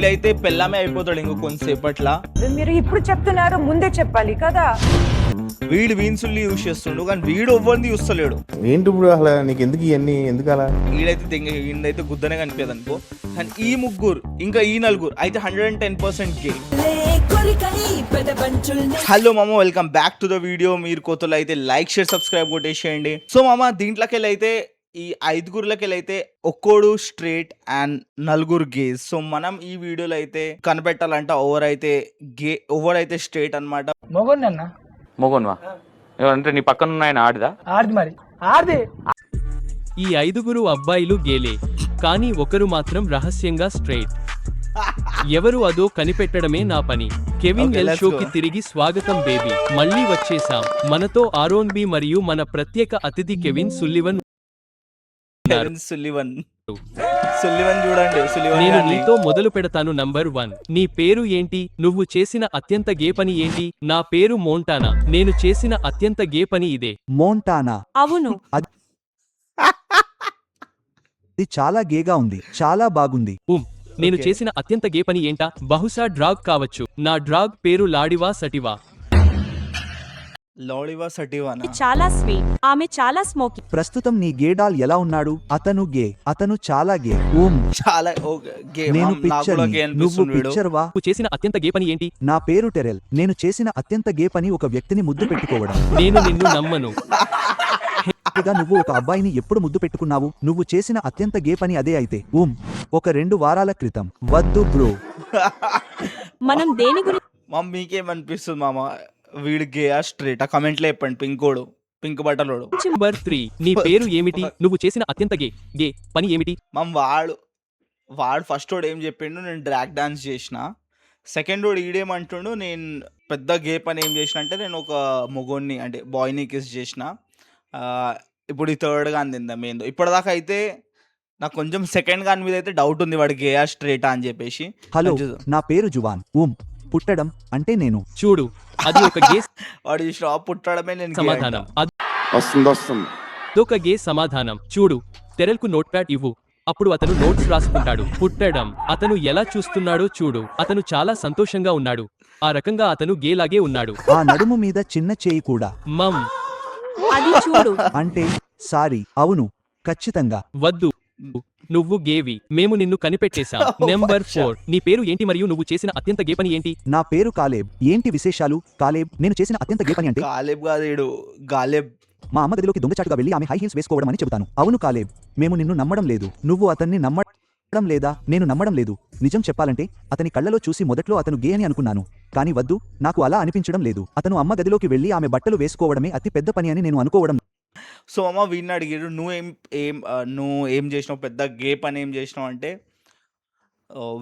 వీడైతే పెళ్ళామే అయిపోతాడు ఇంకో కొంతసేపట్లా. మీరు ఇప్పుడు చెప్తున్నారు, ముందే చెప్పాలి కదా. వీడు వీన్సుల్ని యూజ్ చేస్తుండు కానీ వీడు ఎవ్వరిని చూస్తలేడు. ఏంటి ఇప్పుడు అసలు నీకు ఎందుకు ఇవన్నీ, ఎందుకు అలా? వీడైతే వీడైతే గుద్దనే కనిపించదు అనుకో, కానీ ఈ ముగ్గురు ఇంకా ఈ నలుగురు అయితే 110% గే. హలో మామ, welcome back to the video. మీరు కొత్తలో అయితే లైక్ షేర్ సబ్స్క్రైబ్ కొట్టేసేయండి. సో మామ, దీంట్లోకి వెళ్ళైతే ఈ ఐదుగురులకి వెళ్ళైతే ఒక్కోడు స్ట్రేట్ అండ్ నలుగురు గేస్. సో మనం ఈ వీడియోలో అయితే కనిపెట్టాలంట ఓవరైతే గే, ఓవరైతే స్ట్రేట్ అనమాట. మొగోన్నన్నా మొగోన్వా అంటే నీ పక్కన ఉన్న ఆయన ఆడిదా? ఆడిది మరి ఆడిది. ఈ ఐదుగురు అబ్బాయిలు గేలే, కానీ ఒకరు మాత్రం రహస్యంగా స్ట్రైట్. ఎవరు అదో కనిపెట్టడమే నా పని. కెవిన్ Okay, ఎల్ let's షోకి go. తిరిగి స్వాగతం బేబీ. మళ్ళీ వచ్చేసాం. మనతో ఆరోన్ బి మరియు మన ప్రత్యేక అతిథి కెవిన్ సుల్లివన్. సుల్లివన్ చూడండి, సుల్లివన్ నేను గారిని. నీతో మొదలు పెడతాను. నంబర్ 1, నీ పేరు ఏంటి? నువ్వు చేసిన అత్యంత గే పని ఏంటి? నా పేరు మోంటానా. నేను చేసిన అత్యంత గే పని ఇదే. మోంటానా. అవును, ఇది చాలా గేగా ఉంది, చాలా బాగుంది. నేను Okay. చేసిన అత్యంత గే పని ఏంటా? బహుశా డ్రాగ్ కావచ్చు. నా డ్రాగ్ పేరు లాడివా సటివా. లౌడివా సటివానా? చాలా స్వీట్. ఆమె చాలా స్మోకీ. ప్రస్తుతం నీ గేడాల్ ఎలా ఉన్నాడు? అతను గే, అతను చాలా గే. చాలా గే. నేను నాకు కూడా పిక్చర్, గే నువ్వు అనిపిస్తుంది వీడు. పిక్చర్ వా. నువ్వు చేసిన అత్యంత గే పని ఏంటి? నా పేరు టెరెల్. నేను చేసిన అత్యంత గే పని ఒక వ్యక్తిని ముద్దు పెట్టుకోవడం. నేను నిన్ను నమ్మను. ఇక నువ్వు ఒక అబ్బాయిని ఎప్పుడు ముద్దు పెట్టుకున్నావు? నువ్వు చేసిన అత్యంత గే పని అదే అయితే ఒక 2 వారాల క్రితం. వద్దు బ్రో. మనం దేని గురించి మీకేమనిపిస్తుంది మామ? వీడు గే ఆ స్ట్రేట్? ఆ కమెంట్లో చెప్పండి. పింకోడు, పింక్ బట్టలోడు. నంబర్ 3, నీ పేరు ఏమిటి? నువ్వు చేసిన అత్యంత గే పని ఏమిటి? వాడు ఫస్ట్ వాడు ఏం చెప్పిండు, నేను డ్రాగ్ డాన్స్ చేసిన. సెకండ్ వాడు ఈడేమంటుండు, నేను పెద్ద గే పని ఏం చేసిన అంటే నేను ఒక మొగోన్ని అంటే బాయ్ని కిస్ చేసిన. ఇప్పుడు ఈ థర్డ్ గాని తిందా మెయిన్. ఇప్పటిదాకా అయితే నాకు కొంచెం సెకండ్ గాని మీద అయితే డౌట్ ఉంది, వాడు గే ఆ స్ట్రేటా అని చెప్పేసి. హలో, నా పేరు జువాన్. పుట్టడం అంటే నేను. చూడు, అది ఒక గే వాడు ఈ షాప్ పుట్టడమే నేను gay సమాధానం. అంట. అదొక గే సమాధానం. చూడు, టెరెల్కు నోట్ ప్యాడ్ ఇవ్వు. అప్పుడు అతను నోట్స్ రాసుకుంటాడు. పుట్టడం. అతను ఎలా చూస్తున్నాడో చూడు. అతను చాలా సంతోషంగా ఉన్నాడు. ఆ రకంగా అతను గే లాగే ఉన్నాడు. ఆ నడుము మీద చిన్న చేయి కూడా. మమ్. అది చూడు. అంటే సారీ. అవును, ఖచ్చితంగా. వద్దు, నువ్వు గేవి. మేము నిన్ను కనిపెట్టేశాం. నెంబర్ 4, నీ పేరు ఏంటి మరియు నువ్వు చేసిన అత్యంత గే పని ఏంటి? నా పేరు కాలేబ్. ఏంటి విశేషాలు? కాలేబ్, నేను చేసిన అత్యంత గే పని అంటే గాలిబ్ కాదు ఈడు, గాలిబ్. మా అమ్మ గదిలోకి దొంగచాటుగా వెళ్లి ఆమె హై హీల్స్ వేసుకోవడం అని చెబుతాను. అవును కాలేబ్, మేము నిన్ను నమ్మడం లేదు. నువ్వు అతన్ని నమ్మడం లేదా? నేను నమ్మడం లేదు. నిజం చెప్పాలంటే అతని కళ్ళలో చూసి మొదట్లో అతను గే అని అనుకున్నాను. కానీ వద్దు, నాకు అలా అనిపించడం లేదు. అతను అమ్మ గదిలోకి వెళ్లి ఆమె బట్టలు వేసుకోవడమే అతి పెద్ద పని అని నేను అనుకోవడం. సో అమ్మ వీడిని అడిగారు, నువ్వు ఏం చేసినావు, పెద్ద గే పని ఏం చేసినావు అంటే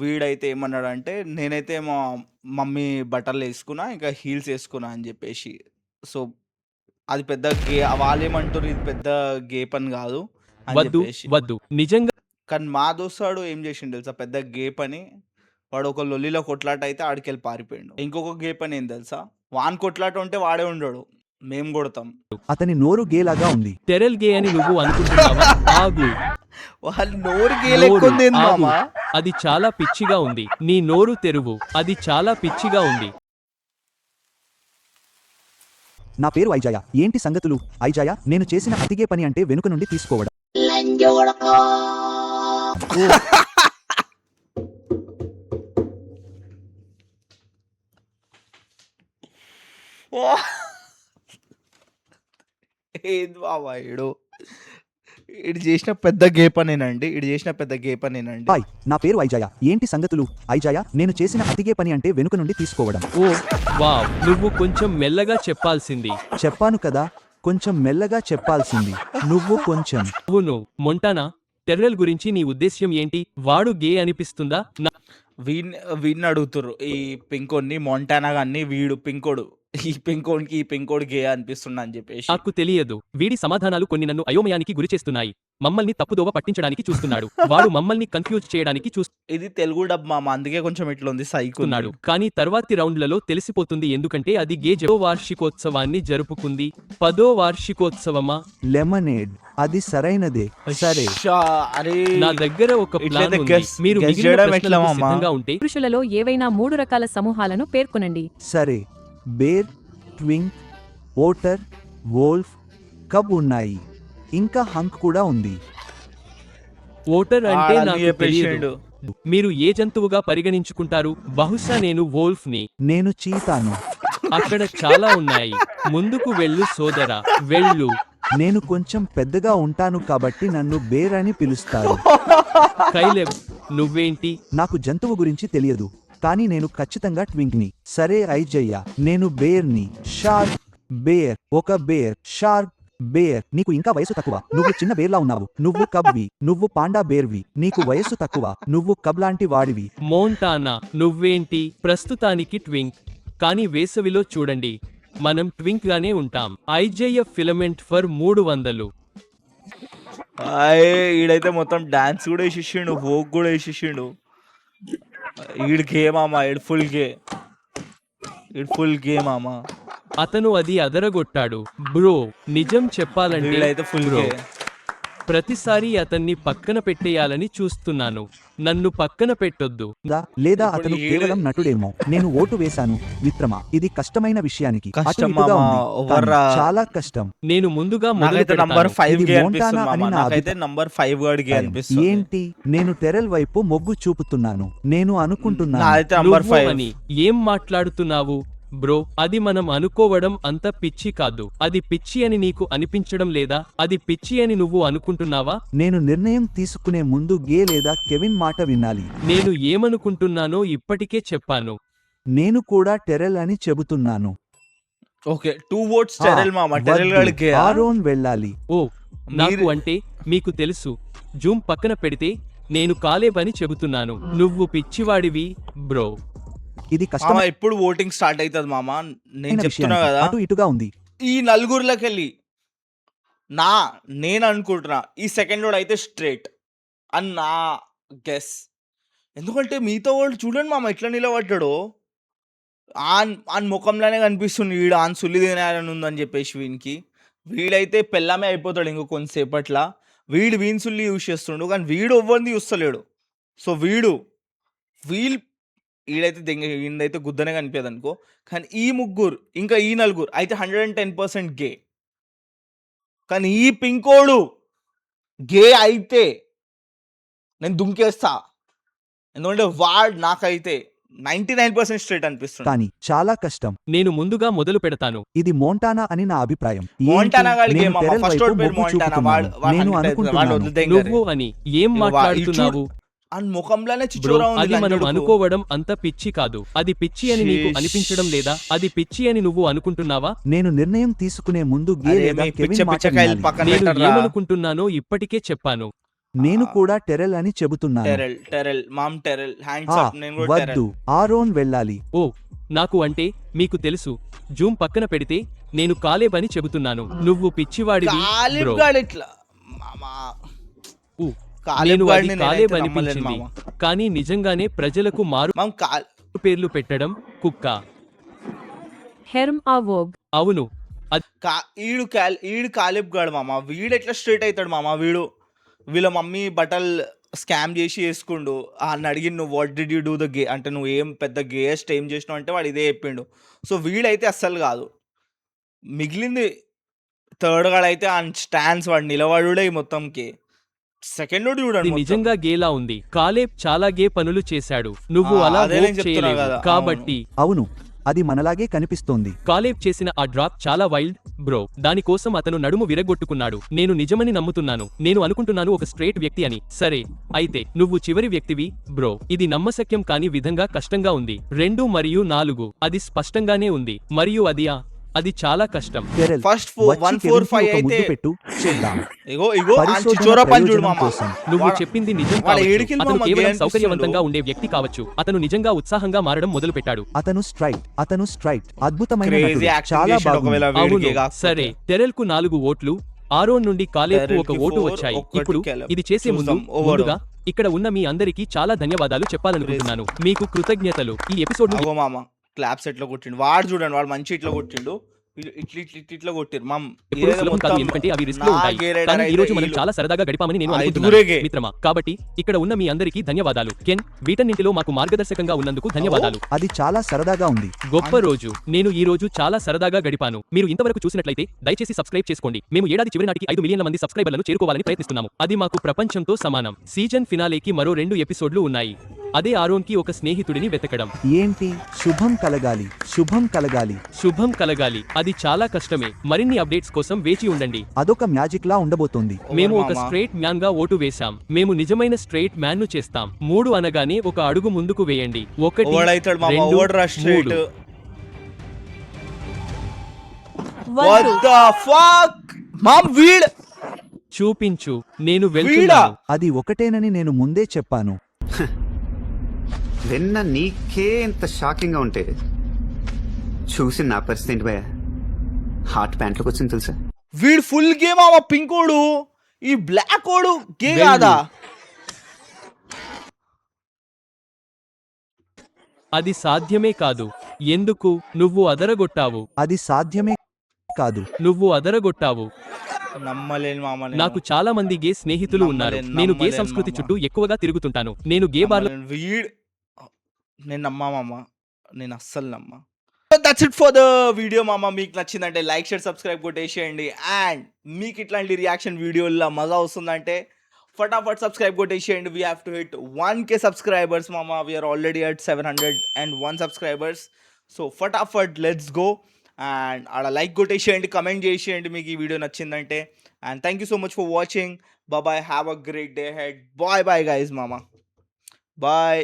వీడైతే ఏమన్నాడు అంటే, నేనైతే మా మమ్మీ బట్టలు వేసుకున్నా, ఇంకా హీల్స్ వేసుకున్నా అని చెప్పేసి. సో అది పెద్ద గే. వాళ్ళు ఏమంటారు, ఇది పెద్ద గే పని కాదు అని వద్దు చెప్పేసి. వద్దు, నిజంగా కానీ మా దోస్తాడు ఏం చేసిండు తెలుసా, పెద్ద గే పని. వాడు ఒక లొల్లిలో కొట్లాట అయితే ఆడికెళ్ళి పారిపోయిండు. ఇంకొక గే పని ఏం తెలుసా, వాన్ కొట్లాట ఉంటే వాడే ఉండడు, మేము కొడతాం. అతని నోరు గేలాగా ఉంది. టెరెల్ గే అని నువ్వు అనుకుంటున్నావా? ఆగు. వాళ్ళు నోరు గే నోరు, లెక్కుంది ఆగు. మామ. అది చాలా పిచ్చిగా ఉంది. నీ నోరు తెరువు. అది చాలా పిచ్చిగా ఉంది. నా పేరు ఐజాయా. ఏంటి సంగతులు? ఐజాయా, నేను చేసిన అతిగే పని అంటే వెనుక నుండి తీసుకోవడం. ఏంది బాబా ఇడు చేసిన పెద్ద గే పనేనండి. ఇడు చేసిన పెద్ద గే పనేనండి. హాయ్, నా పేరు ఐజాయా. ఏంటి సంగతులు? ఐజాయా, నేను చేసిన అతిగే పని అంటే వెనుక నుండి తీసుకోవడం. ఓ వావ్, నువ్వు కొంచెం మెల్లగా చెప్పాల్సింది. చెప్పాను కదా, కొంచెం మెల్లగా చెప్పాల్సింది. నువ్వు కొంచెం. అవును మొంటానా, టెర్రెల్ గురించి నీ ఉద్దేశ్యం ఏంటి? వాడు గే అనిపిస్తుందా? వీడిని అడుగుతుర్రు, ఈ పింకోడిని, మొంటానా గాన్ని. వీడు పింకోడు ఈ పెంకోడ్ గే అనిపిస్తుండ అని చెప్పేసి. నాకు తెలియదు. వీడి సమాధానాలు కొన్ని నన్ను అయోమయానికి గురిచేస్తున్నాయి. మమ్మల్ని తప్పుదోవ పట్టించడానికి చూస్తున్నాడు. వాడు మమ్మల్ని కన్ఫ్యూజ్ చేయడానికి ఇది తెలుగు డబ్ మామ, అందుకే కొంచెం ఇట్లుంది సైకు చూస్తున్నాడు. కానీ తర్వాతి రౌండ్లలో తెలిసిపోతుంది, ఎందుకంటే అది గే 10వ వార్షికోత్సవాన్ని జరుపుకుంది. 10వ వార్షికోత్సవమా? లెమనేడ్. అది సరైనదే. సరే, అరే నా దగ్గర ఒక ప్లాన్ ఇట్లయితే ఉంది. guess- మీరు guess మిగిలిన చేయడం ప్రశ్నలకు ఎట్లా మామ? సిద్ధంగా ఉంటే పురుషులలో ఏవైనా 3 రకాల సమూహాలను పేర్కొనండి. సరే. బేర్, ట్వింక్, ఓటర్, వోల్ఫ్, కబ్ ఉన్నాయి. ఇంకా హంక్ కూడా ఉంది. ఓటర్ అంటే ఆడని నాకు చెప్పేసిండు. తెలియదు. మీరు ఏ జంతువుగా పరిగణించుకుంటారు? బహుశా నేను వోల్ఫ్ ని. నేను చీతాను. అక్కడ చాలా ఉన్నాయి. ముందుకు వెళ్ళు సోదరా, వెళ్ళు. నేను కొంచెం పెద్దగా ఉంటాను కాబట్టి నన్ను బేర్ అని పిలుస్తారు. కైలెబ్, నువ్వేంటి? నాకు జంతువు గురించి తెలియదు, కానీ నేను ఖచ్చితంగా ట్వింక్ని. సరే ఐజయ్య, నేను బేర్ని. Shark, bear. ఒక బేర్, షార్క్, బేర్. నీకు ఇంకా వయసు తక్కువ. నువ్వు చిన్న బేర్లా ఉన్నావు. నువ్వు కబ్వి. నువ్వు పాండా బేర్వి. నీకు వయస్సు తక్కువ. నువ్వు కబ్ లాంటి వాడివి. మోంటానా, నువ్వేంటి? ప్రస్తుతానికి ట్వింక్. కానీ వేసవిలో చూడండి, మనం ట్వింక్ గానే ఉంటాం. ఐజేఎఫ్ ఫిలమెంట్ ఫర్ 300. ఈడైతే మొత్తం డాన్స్ కూడా వేసేసిండు, వోక్ కూడా వేసేసిండు. ఈడు గే మామ, ఈడు ఫుల్ గే. ఈడు ఫుల్ గే మామ. అతను అది అదరగొట్టాడు. బ్రో, నిజం చెప్పాలంటే వీడైతే ఫుల్ బ్రో, గే. ప్రతిసారి అతన్ని పక్కన పెట్టేయాలని చూస్తున్నాను. నన్ను పక్కన పెట్టొద్దు. లేదా ఇప్పుడు అతను ఈడు- కేవలం నటుడేమో. నేను ఓటు వేశాను. మిత్రమా, ఇది కష్టమైన విషయానికి అటు కష్టం ఇటుగా మామ, ఉంది. ఎవర్రా? కానీ చాలా కష్టం. నేను ముందుగా మొదలు నాకైతే నంబర్ పెడతాను. 5 ఇది గే మోంటానా అనిపిస్తుంది అని మామ. నా నాకైతే నంబర్ 5 గాడి గే అనిపిస్తుంది. ఏంటి? నేను టెరెల్ వైపు మొగ్గు చూపుతున్నాను. నేను అనుకుంటున్నాను. నాదైతే నంబర్ నువ్వు 5. అని ఏం మాట్లాడుతున్నావు బ్రో? అది మనం అనుకోవడం అంత పిచ్చి కాదు. అది పిచ్చి అని నీకు అనిపించడం లేదా? అది పిచ్చి అని నువ్వు అనుకుంటున్నావా? నేను నిర్ణయం తీసుకునే ముందు గే లేదా కెవిన్ మాట వినాలి. నేను ఏమనుకుంటున్నానో ఇప్పటికే చెప్పాను. నేను కూడా టెరెల్ అని చెబుతున్నాను. ఓకే, 2 votes టెరెల్ మామ. టెరెల్ గాడి గే. ఆరోన్ వెళ్ళాలి. ఓ, నాకు మీరు- అంటే మీకు తెలుసు. జూమ్ పక్కన పెడితే నేను కాలేబ్ అని చెబుతున్నాను. నువ్వు పిచ్చివాడివి బ్రో. ఇది మామ కష్టమైన ఎప్పుడు ఓటింగ్ స్టార్ట్ అవుతుంది మామ? నేను చెప్తున్నా విషయానికి కదా, అటు ఇటుగా ఉంది. ఈ నలుగురిలోకెళ్ళి నేను అనుకుంటున్నా ఈ సెకండ్ లోడ్ అయితే స్ట్రేట్ అని నా గెస్. ఎందుకంటే మిగతా వాళ్ళు చూడండి మామ ఎట్లా నిలబడ్డాడో. ఆన్ ముఖంలోనే కనిపిస్తుంది వీడు ఆన్ సుల్లి తినాలని ఉందని చెప్పేసి వీనికి. వీడైతే పెళ్ళామే అయిపోతాడు ఇంకో కొంతసేపట్లా. వీని సుల్లి యూజ్ చేస్తుండు, కానీ వీడు ఎవ్వరిని చూస్తలేడు. సో వీడైతే వీడైతే గుద్దనే కనిపించదు అనుకో. కానీ ఈ ముగ్గురు ఇంకా ఈ నలుగురు అయితే 110% గే. కానీ ఈ పింకోడు గే అయితే నేను దుంకేస్తా. ఎందుకంటే నాకైతే 99% స్ట్రేట్ అనిపిస్తుంది. కానీ చాలా కష్టం. నేను ముందుగా మొదలు పెడతాను. ఇది మోంటానా అని నా అభిప్రాయం. ఏంటి? మోంటానా గాడికి నేను మామ, టెరెల్ ఫస్ట్ వైపు ఓడ్ పేరు మొగ్గు మోంటానా. చూపుతున్నాను. నేను అనుకుంటున్నాను. నువ్వు అని ఏం మాట్లాడుతున్నావు అని ముఖంలోనే బ్రో? చిచ్చోరా ఉంది అది మనం లంజుడుకు. అనుకోవడం అంత పిచ్చి కాదు. అది పిచ్చి అని నీకు షీష్. అనిపించడం లేదా? అది పిచ్చి అని నువ్వు అనుకుంటున్నావా? నేను నిర్ణయం తీసుకునే ముందు గే అరే లేదా మీ కెవిన్ పిచ్చ మాట పిచ్చకాయలు వినాలి. పక్కన నేను పెట్టర్రా. ఏమనుకుంటున్నానో ఇప్పటికే చెప్పాను. నేను కూడా టెరెల్ అని చెబుతున్నాను. టెరెల్ మామ్ టెరెల్ హ్యాండ్స్ ఆ, అప్. నేను కూడా వద్దు. టెరెల్. ఆరోన్ వెళ్ళాలి. ఓ, నాకు అంటే మీకు తెలుసు. జూమ్ పక్కన పెడితే నేను కాలేబ్ అని చెబుతున్నాను. నువ్వు పిచ్చివాడివి కాలిబ్ బ్రో. గాడు ఇట్లా మామా. ఊ, కాలిబ్ నేను అది గాడిని కాలేబ్ నేనైతే నమ్మలేను అనిపించింది. మామ. కానీ నిజంగానే ప్రజలకు మారు మామ్ పేర్లు పెట్టడం కుక్క. హెర్మ్ అవోగ్. అవును, ఈడు కాలిబ్ గాడు మామ. వీడు ఎట్లా స్ట్రేట్ అవుతాడు మామ? వీళ్ళ మమ్మీ బట్టలు స్కామ్ చేసి వేసుకుండు. అని అడిగిండు, నువ్వు what did you do the gay అంటే నువ్వు ఏం పెద్ద గేయెస్ట్ ఏం చేసినావు అంటే వాడు ఇదే చెప్పిండు. సో వీడైతే అస్సలు కాదు. మిగిలింది థర్డ్ గాడు అయితే ఆ స్టాండ్స్ వాడు నిలబడుడే మొత్తంకి. సెకండ్ ఇది చూడండి మొత్తం. నిజంగా గేలా ఉంది. కాలేబ్ చాలా గే పనులు చేశాడు. నువ్వు అలా అదే నేను vote చెప్తున్నా చేయలేవు. కదా. కాబట్టి అవును, అది మనలాగే కనిపిస్తోంది. కాలేబ్ చేసిన ఆ డ్రాప్ చాలా వైల్డ్ బ్రో. దానికోసం అతను నడుము విరగొట్టుకున్నాడు. నేను నిజమని నమ్ముతున్నాను. నేను అనుకుంటున్నాను ఒక స్ట్రేట్ వ్యక్తి అని. సరే, అయితే నువ్వు చివరి వ్యక్తివి బ్రో. ఇది నమ్మశక్యం కాని విధంగా కష్టంగా ఉంది. 2 మరియు 4 అది స్పష్టంగానే ఉంది. మరియు అది అది చాలా కష్టం. టెరెల్ ఫస్ట్ వచ్చి 1 కెవిన్ 4 కి 5 ఒక అయితే ముద్దు పెట్టు చేద్దాం. ఇగో పరిశోధన చిచోరా పని చూడు ప్రయోజనం మామ. కోసం. నువ్వు చెప్పింది నిజం వాడు కావచ్చు. ఏడికింది అతను మామ, కేవలం గేమ్ సౌకర్యవంతంగా చూస్తుండు. ఉండే వ్యక్తి కావచ్చు. అతను నిజంగా ఉత్సాహంగా మారడం మొదలు పెట్టాడు. అతను స్ట్రైట్ అద్భుతమైన క్రేజీ నటుడు. యాక్టింగ్ చాలా చేసాడు బాగుంది. ఒకవేళ అవును వీడికి కాకపోతే. సరే, టెరెల్కు 4 ఓట్లు, ఆరోన్ నుండి కాలేబ్కు ఒక టెరెల్కి ఓటు 4, వచ్చాయి. ఒక్కటి ఇప్పుడు కాలేబ్. ఇది చేసే చూద్దాం, overall. ముందుగా ఇక్కడ ఉన్న మీ అందరికీ చాలా ధన్యవాదాలు చెప్పాలనుకుంటున్నాను. మీకు కృతజ్ఞతలు. ఈ ఎపిసోడ్ అగో మామ క్లాప్స్ ఎట్లా కొట్టిండు వాడు, చూడండి వాడు మంచి ఇట్లా కొట్టిండు, ఇట్లా కొట్టిరు మామ్. ఎప్పుడు సులభం కాదు, ఎందుకంటే అవి రిస్క్ లో ఉంటాయి. కానీ ఈ రోజు మనం చాలా సరదాగా గడిపామని నేను అనుకుంటున్నాను ఐదుగురేగే. మిత్రమా. కాబట్టి ఇక్కడ ఉన్న మీ అందరికీ ధన్యవాదాలు. కెన్, వీటన్నింటిలో మాకు మార్గదర్శకంగా ఉన్నందుకు ధన్యవాదాలు. అది చాలా సరదాగా ఉంది. గొప్ప రోజు. నేను ఈ రోజు చాలా సరదాగా గడిపాను. మీరు ఇంతవరకు చూసినట్లయితే దయచేసి సబ్స్క్రైబ్ చేసుకోండి. మేము ఏడాది చివరి నాటికి 5 మిలియన్ల మంది సబ్స్క్రైబర్లను చేరుకోవాలని ప్రయత్నిస్తున్నాము. అది మాకు ప్రపంచంతో సమానం. సీజన్ ఫినాలేకి మరో 2 ఎపిసోడ్లు ఉన్నాయి. అదే ఆరోన్కి ఒక స్నేహితుడిని వెతకడం. ఏంటి? శుభం కలగాలి, శుభం కలగాలి. శుభం కలగాలి. అది చాలా కష్టమే. మరిన్ని అప్డేట్స్ కోసం వేచి ఉండండి. అదొక మ్యాజిక్ లా ఉండబోతోంది. మేము ఒక మామ. స్ట్రైట్ మ్యాన్ గా ఓటు వేశాం. మేము నిజమైన స్ట్రైట్ మ్యాన్ ను చేస్తాం. 3 అనగానే ఒక అడుగు ముందుకు వేయండి. 1 ఓడైతాడు మామ, 2 ఓడరా స్ట్రైట్. 3. What the fuck? మామ్ వీడ్ చూపించు. నేను వీడా? వెళ్తున్నాను. అది ఒకటేనని నేను ముందే చెప్పాను. విన్న నీకే ఇంత షాకింగ్గా ఉంటే చూసి నా పరిస్థితి ఏంటి భయ? హార్ట్ ప్యాంట్లోకి వచ్చింది తెలుసా? వీడు ఫుల్ గేమ్ మామ. పింకోడు, ఈ బ్లాక్ ఓడు గే వెళ్ళు. కాదా? అది సాధ్యమే కాదు. ఎందుకు? నువ్వు అదరగొట్టావు. అది సాధ్యమే కాదు. నువ్వు అదరగొట్టావు. నమ్మలేను మామ నేను. నాకు చాలా మంది గే స్నేహితులు ఉన్నారు. నేను గే నమ్మలేను సంస్కృతి మామ. చుట్టూ ఎక్కువగా తిరుగుతుంటాను. నేను గే బార్ల నమ్మలేను. వీడ్ నేను నమ్మా మామ, నేను అస్సలు నమ్మా. That's it for the video మామ. మీకు నచ్చిందంటే లైక్, షేర్, సబ్స్క్రైబ్ కొట్టేసేయండి. అండ్ మీకు ఇట్లాంటి రియాక్షన్ వీడియోల్లో మజా వస్తుందంటే ఫటాఫట్ సబ్స్క్రైబ్ కొట్టేసేయండి. We have to hit 1K subscribers మామ. We are already at 701 subscribers. So ఫటాఫట్ లెట్స్ గో. అండ్ ఆడ లైక్ కొట్టేసేయండి, కమెంట్ చేసేయండి మీకు ఈ వీడియో నచ్చిందంటే. And thank you so much for watching. Bye, have a great day హెడ్. బాయ్ గైస్ మామ, బాయ్.